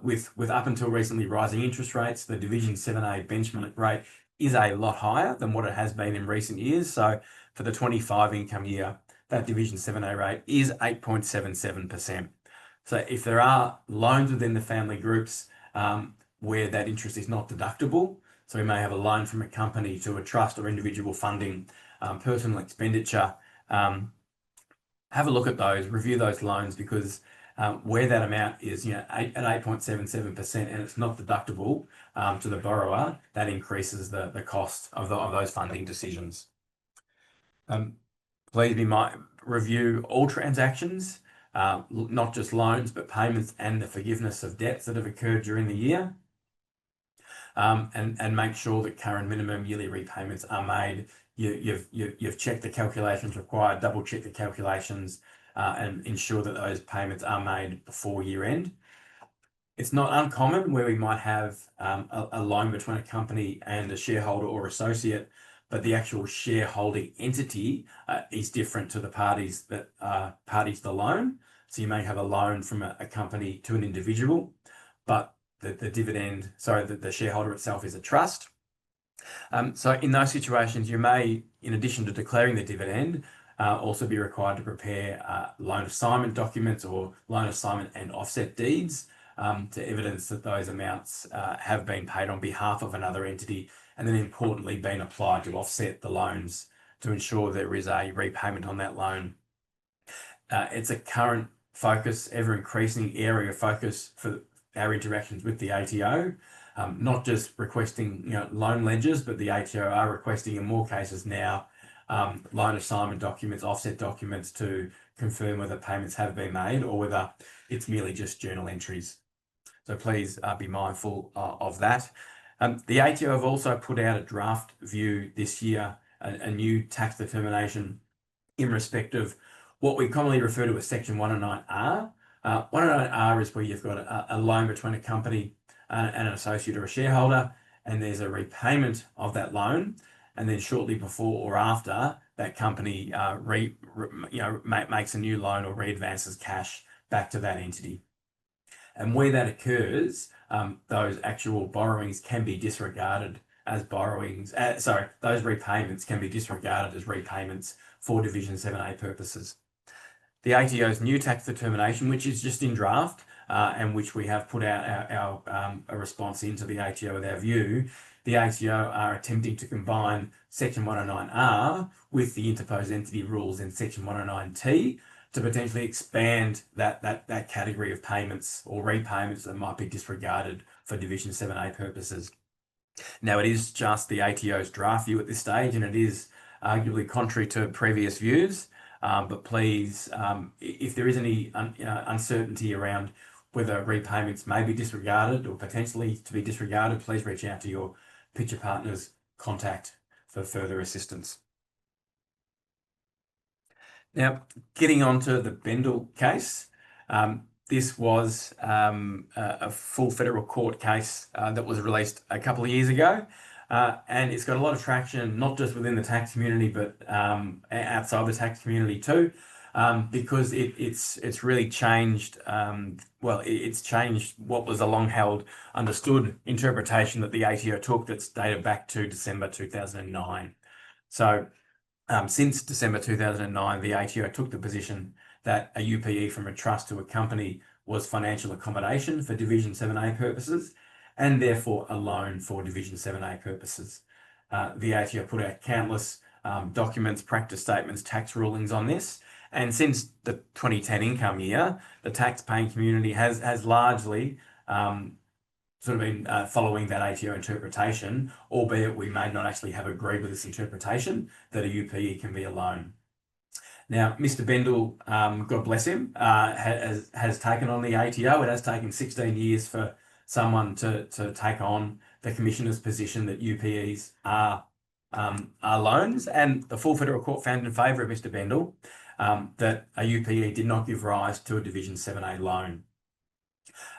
With up until recently rising interest rates, the Division 7A benchmark rate is a lot higher than what it has been in recent years. So for the 25 income year, that Division 7A rate is 8.77%. So if there are loans within the family groups where that interest is not deductible, so we may have a loan from a company to a trust or individual funding personal expenditure, have a look at those, review those loans, because where that amount is, at 8.77%, and it's not deductible to the borrower, that increases the cost of those funding decisions. Please review all transactions, not just loans, but payments and the forgiveness of debts that have occurred during the year. And make sure that current minimum yearly repayments are made. You've checked the calculations required, double check the calculations, and ensure that those payments are made before year end. It's not uncommon where we might have a loan between a company and a shareholder or associate, but the actual shareholding entity is different to the parties that are parties to the loan. So you may have a loan from a company to an individual, but the shareholder itself is a trust. So in those situations, you may, in addition to declaring the dividend, also be required to prepare loan assignment documents or loan assignment and offset deeds to evidence that those amounts have been paid on behalf of another entity, and then importantly been applied to offset the loans to ensure there is a repayment on that loan. It's a current focus, ever increasing area of focus for our interactions with the ATO, not just requesting loan ledgers, but the ATO are requesting in more cases now loan assignment documents, offset documents to confirm whether payments have been made or whether it's merely just journal entries. So please be mindful of that. The ATO have also put out a draft view this year, a new tax determination in respect of what we commonly refer to as Section 109R. 109R is where you've got a loan between a company and an associate or a shareholder, and there's a repayment of that loan, and then shortly before or after, that company makes a new loan or readvances cash back to that entity. And where that occurs, those actual borrowings can be disregarded as borrowings. Those repayments can be disregarded as repayments for Division 7A purposes. The ATO's new tax determination, which is just in draft, and which we have put out a response into the ATO with our view, the ATO are attempting to combine Section 109R with the interposed entity rules in Section 109T to potentially expand that category of payments or repayments that might be disregarded for Division 7A purposes. Now, it is just the ATO's draft view at this stage, and it is arguably contrary to previous views. But please, if there is any uncertainty around whether repayments may be disregarded or potentially to be disregarded, please reach out to your Pitcher Partners contact for further assistance. Now, getting on to the Bendel case, this was a full federal court case that was released a couple of years ago. And it's got a lot of traction, not just within the tax community, but outside the tax community too, because it's really changed. It's changed what was a long-held, understood interpretation that the ATO took that's dated back to December 2009. So since December 2009, the ATO took the position that a UPE from a trust to a company was financial accommodation for Division 7A purposes, and therefore a loan for Division 7A purposes. The ATO put out countless documents, practice statements, tax rulings on this, and since the 2010 income year, the tax-paying community has largely sort of been following that ATO interpretation, albeit we may not actually have agreed with this interpretation that a UPE can be a loan. Now, Mr. Bendel, God bless him, has taken on the ATO. It has taken 16 years for someone to take on the Commissioner's position that UPEs are loans, and the full federal court found in favour of Mr. Bendel that a UPE did not give rise to a Division 7A loan.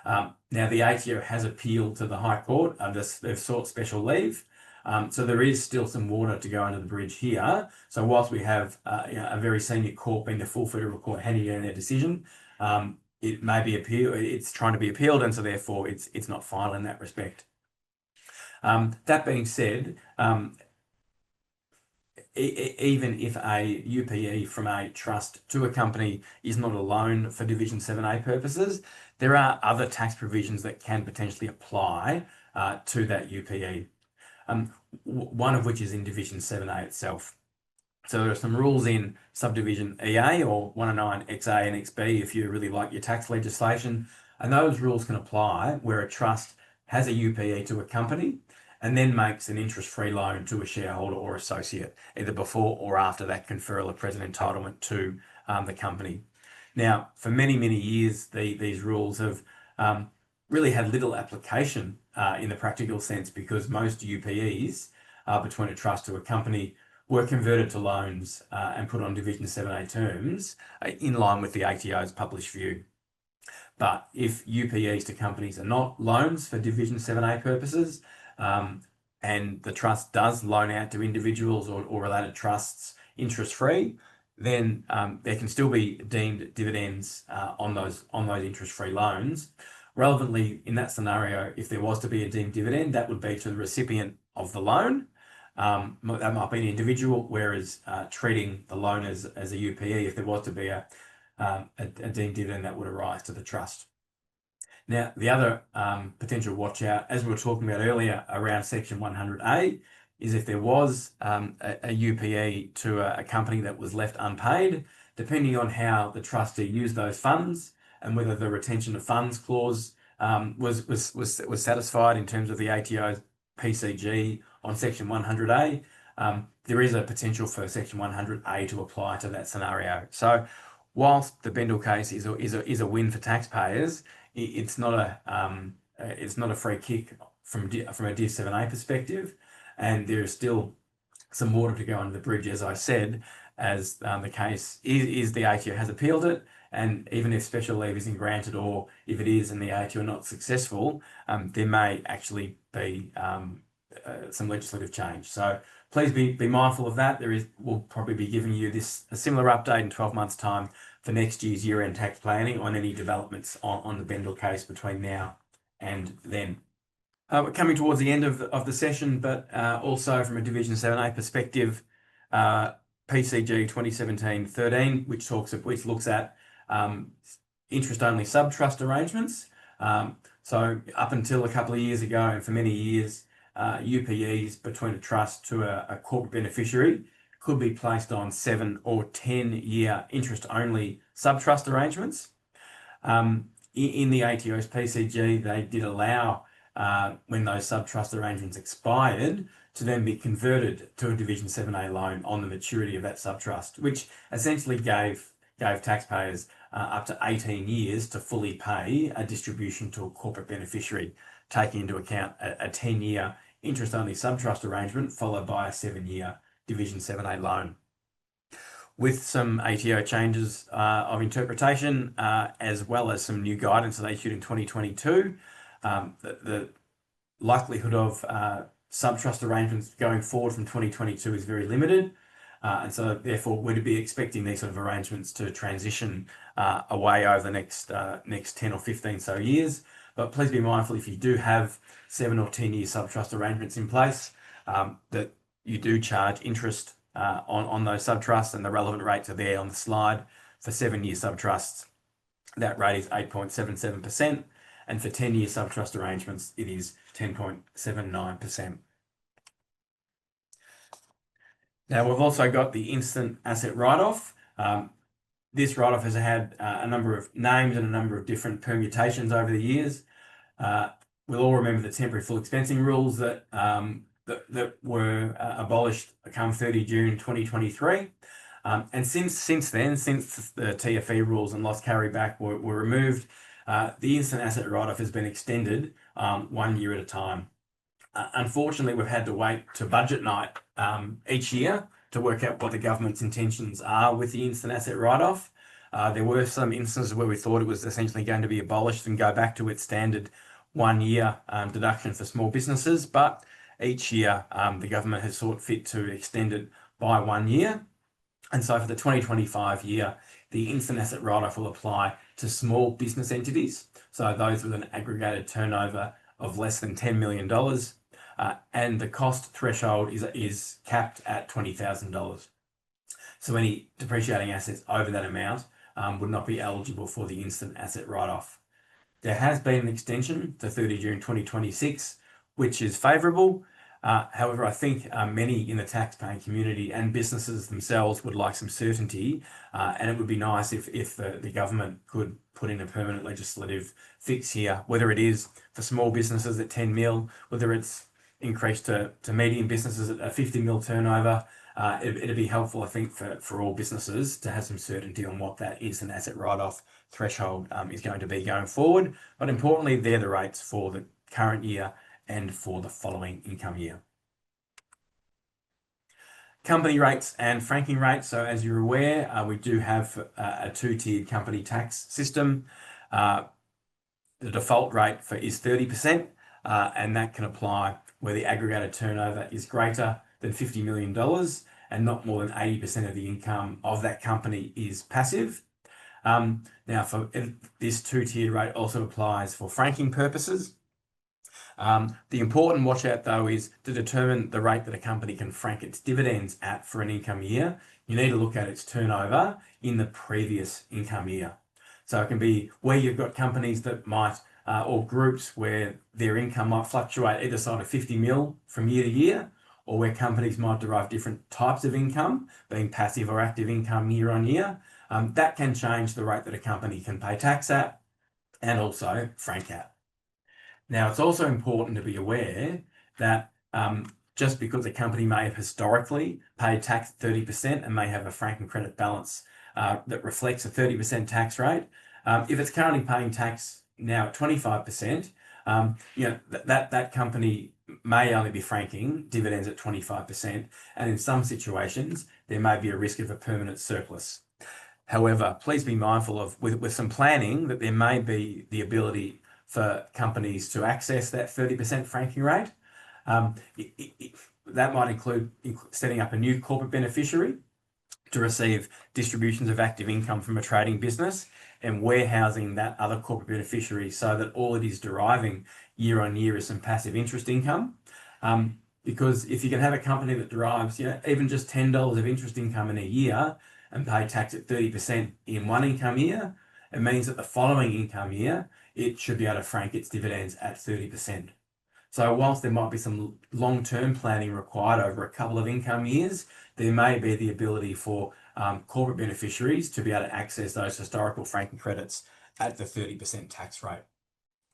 Now, the ATO has appealed to the High Court. They've sought special leave. So there is still some water to go under the bridge here. So whilst we have a very senior court being the full federal court handing down their decision, it may be appealed. It's trying to be appealed, and so therefore it's not final in that respect. That being said, even if a UPE from a trust to a company is not a loan for Division 7A purposes, there are other tax provisions that can potentially apply to that UPE. One of which is in Division 7A itself. So there are some rules in subdivision EA or 109 XA and XB if you really like your tax legislation. And those rules can apply where a trust has a UPE to a company and then makes an interest-free loan to a shareholder or associate, either before or after that conferral of present entitlement to the company. Now, for many, many years, these rules have really had little application in the practical sense because most UPEs between a trust to a company were converted to loans and put on Division 7A terms in line with the ATO's published view. But if UPEs to companies are not loans for Division 7A purposes, and the trust does loan out to individuals or related trusts interest-free, then there can still be deemed dividends on those interest-free loans. Relevantly, in that scenario, if there was to be a deemed dividend, that would be to the recipient of the loan. That might be an individual, whereas treating the loan as a UPE, if there was to be a deemed dividend, that would arise to the trust. Now, the other potential watch out, as we were talking about earlier around Section 100A, is if there was a UPE to a company that was left unpaid, depending on how the trustee used those funds and whether the retention of funds clause was satisfied in terms of the ATO's PCG on Section 100A, there is a potential for Section 100A to apply to that scenario. So, whilst the Bendel case is a win for taxpayers, it's not a free kick from a Div 7A perspective, and there is still some water to go under the bridge, as I said, as the case is the ATO has appealed it, and even if special leave isn't granted, or if it is and the ATO are not successful, there may actually be some legislative change. So please be mindful of that. We'll probably be giving you a similar update in 12 months' time for next year's year-end tax planning on any developments on the Bendel case between now and then. We're coming towards the end of the session, but also from a Division 7A perspective, PCG 2017-13, which looks at interest-only sub-trust arrangements. So up until a couple of years ago, and for many years, UPEs between a trust to a corporate beneficiary could be placed on 7 or 10-year interest-only sub-trust arrangements. In the ATO's PCG, they did allow, when those sub-trust arrangements expired, to then be converted to a Division 7A loan on the maturity of that sub-trust, which essentially gave taxpayers up to 18 years to fully pay a distribution to a corporate beneficiary, taking into account a 10-year interest-only sub-trust arrangement followed by a 7-year Division 7A loan. With some ATO changes of interpretation, as well as some new guidance that they issued in 2022, the likelihood of sub-trust arrangements going forward from 2022 is very limited. And so therefore we'd be expecting these sort of arrangements to transition away over the next 10 or 15 so years. But please be mindful, if you do have 7 or 10-year sub-trust arrangements in place, that you do charge interest on those sub-trusts, and the relevant rates are there on the slide. For 7-year sub-trusts, that rate is 8.77%, and for 10-year sub-trust arrangements, it is 10.79%. Now, we've also got the instant asset write-off. This write-off has had a number of names and a number of different permutations over the years. We'll all remember the temporary full expensing rules that were abolished come 30 June 2023. And since then, since the TFE rules and loss carryback were removed, the instant asset write-off has been extended 1 year at a time. Unfortunately, we've had to wait to budget night each year to work out what the government's intentions are with the instant asset write-off. There were some instances where we thought it was essentially going to be abolished and go back to its standard 1 year deduction for small businesses, but each year the government has thought fit to extend it by 1 year. And so for the 2025 year, the instant asset write-off will apply to small business entities, so those with an aggregated turnover of less than $10 million, and the cost threshold is capped at $20,000. So any depreciating assets over that amount would not be eligible for the instant asset write-off. There has been an extension to 30 June 2026, which is favourable, However, I think many in the taxpaying community and businesses themselves would like some certainty, and it would be nice if the government could put in a permanent legislative fix here, whether it is for small businesses at 10 mil, whether it's increased to medium businesses at a 50 mil turnover. It'd be helpful, I think, for all businesses to have some certainty on what that instant asset write-off threshold is going to be going forward. But importantly, they're the rates for the current year and for the following income year. Company rates and franking rates. So as you're aware, we do have a two-tiered company tax system. The default rate is 30%, and that can apply where the aggregated turnover is greater than $50 million and not more than 80% of the income of that company is passive. Now, for this two-tiered rate also applies for franking purposes. The important watch out though is to determine the rate that a company can frank its dividends at for an income year. You need to look at its turnover in the previous income year. So it can be where you've got companies that might, or groups where their income might fluctuate either side of 50 mil from year to year, or where companies might derive different types of income, being passive or active income year on year. That can change the rate that a company can pay tax at and also frank at. Now, it's also important to be aware that just because a company may have historically paid tax at 30% and may have a franking credit balance that reflects a 30% tax rate, if it's currently paying tax now at 25%, that company may only be franking dividends at 25%, and in some situations there may be a risk of a permanent surplus. However, please be mindful of with some planning that there may be the ability for companies to access that 30% franking rate. That might include setting up a new corporate beneficiary to receive distributions of active income from a trading business and warehousing that other corporate beneficiary so that all it is deriving year on year is some passive interest income. Because if you can have a company that derives even just $10 of interest income in a year and pay tax at 30% in one income year, it means that the following income year, it should be able to frank its dividends at 30%. So whilst there might be some long-term planning required over a couple of income years, there may be the ability for corporate beneficiaries to be able to access those historical franking credits at the 30% tax rate.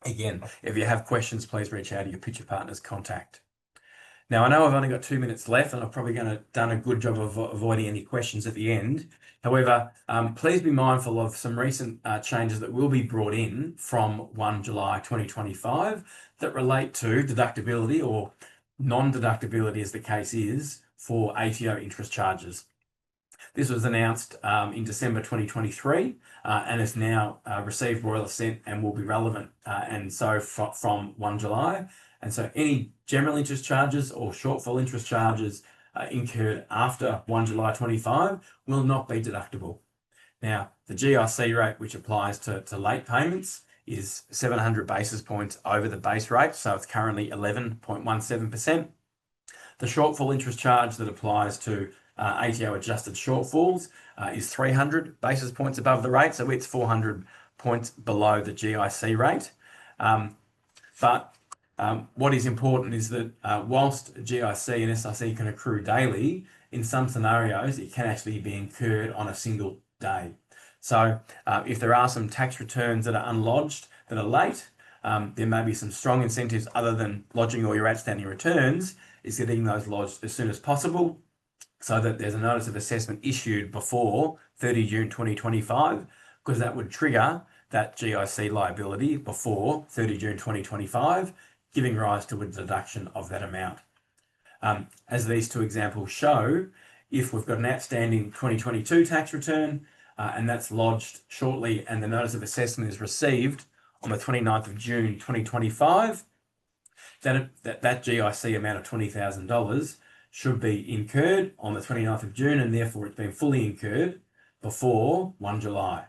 Again, if you have questions, please reach out to your Pitcher Partners contact. Now, I know I've only got 2 minutes left and I'm probably going to done a good job of avoiding any questions at the end. However, please be mindful of some recent changes that will be brought in from 1 July 2025 that relate to deductibility or non-deductibility, as the case is, for ATO interest charges. This was announced in December 2023 and has now received royal assent and will be relevant and so from 1 July. And so any general interest charges or shortfall interest charges incurred after 1 July 25 will not be deductible. Now, the GIC rate, which applies to late payments, is 700 basis points over the base rate, so it's currently 11.17%. The shortfall interest charge that applies to ATO adjusted shortfalls is 300 basis points above the rate, so it's 400 points below the GIC rate. What is important is that whilst GIC and SRC can accrue daily, in some scenarios it can actually be incurred on a single day. So if there are some tax returns that are unlodged that are late, there may be some strong incentives other than lodging all your outstanding returns, is getting those lodged as soon as possible so that there's a notice of assessment issued before 30 June 2025, because that would trigger that GIC liability before 30 June 2025, giving rise to a deduction of that amount. As these two examples show, if we've got an outstanding 2022 tax return and that's lodged shortly and the notice of assessment is received on the 29th of June 2025, that GIC amount of $20,000 should be incurred on the 29th of June and therefore it's been fully incurred before 1 July.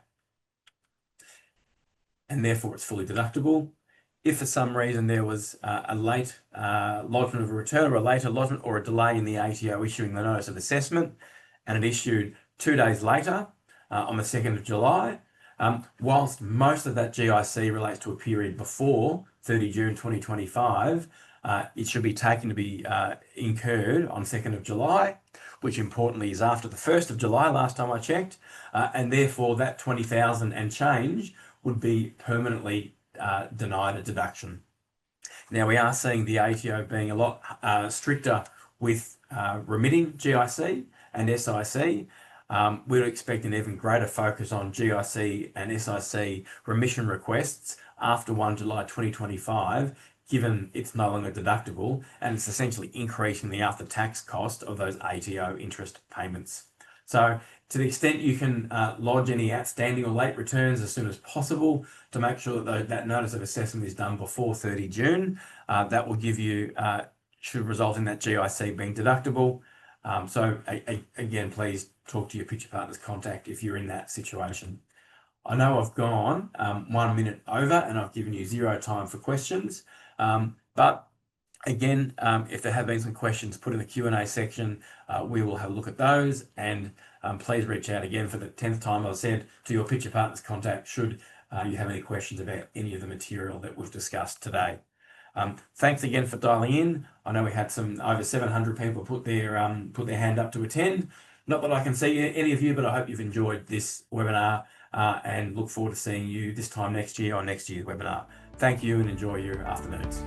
And therefore it's fully deductible. If for some reason there was a late lodgement of a return or a later lodgement or a delay in the ATO issuing the notice of assessment and it issued 2 days later on the 2nd of July, whilst most of that GIC relates to a period before 30 June 2025, it should be taken to be incurred on 2nd of July, which importantly is after the 1st of July, last time I checked, and therefore that 20,000 and change would be permanently denied a deduction. Now, we are seeing the ATO being a lot stricter with remitting GIC and SIC. We'd expect an even greater focus on GIC and SIC remission requests after 1 July 2025, given it's no longer deductible and it's essentially increasing the after-tax cost of those ATO interest payments. So to the extent you can lodge any outstanding or late returns as soon as possible to make sure that that notice of assessment is done before 30 June, that will give you, should result in that GIC being deductible. So again, please talk to your Pitcher Partners contact if you're in that situation. I know I've gone 1 minute over and I've given you 0 time for questions, but again, if there have been some questions put in the Q&A section, we will have a look at those, and please reach out again for the 10th time, as I said, to your Pitcher Partners contact should you have any questions about any of the material that we've discussed today. Thanks again for dialing in. I know we had over 700 people put their hand up to attend. Not that I can see any of you, but I hope you've enjoyed this webinar and look forward to seeing you this time next year on next year's webinar. Thank you and enjoy your afternoons.